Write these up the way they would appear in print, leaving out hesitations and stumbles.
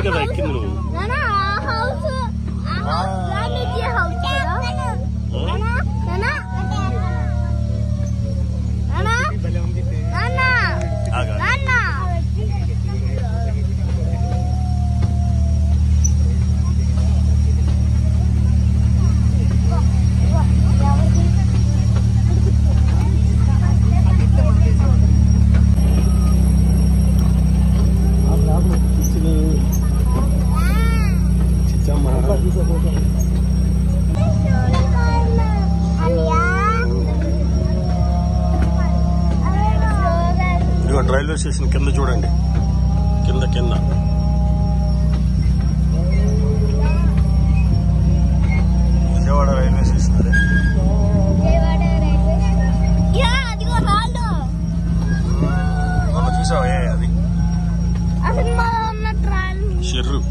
కదా ఎక్కింది నువ్వు. రైల్వే స్టేషన్ కింద చూడండి, కింద విజయవాడ రైల్వే స్టేషన్. అదే చూసావా అది షెర్రు.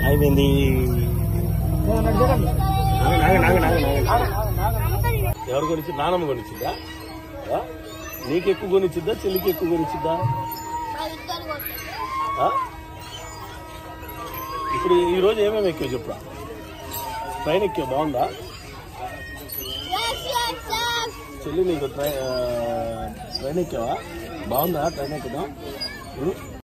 అయిపోయింది. ఎవరు కొనిచ్చి? నానమ్మ కొనిచ్చిద్దా? నీకు ఎక్కువ కొనిచ్చిద్దా, చెల్లికి ఎక్కువ కొనిచ్చిద్దా? ఇప్పుడు ఈరోజు ఏమేమి ఎక్కువ చెప్పు. ట్రైన్ ఎక్కే బాగుందా చెల్లి? నీకు ట్రైన్ ఎక్కావా? బాగుందా ట్రైన్ ఎక్కడం?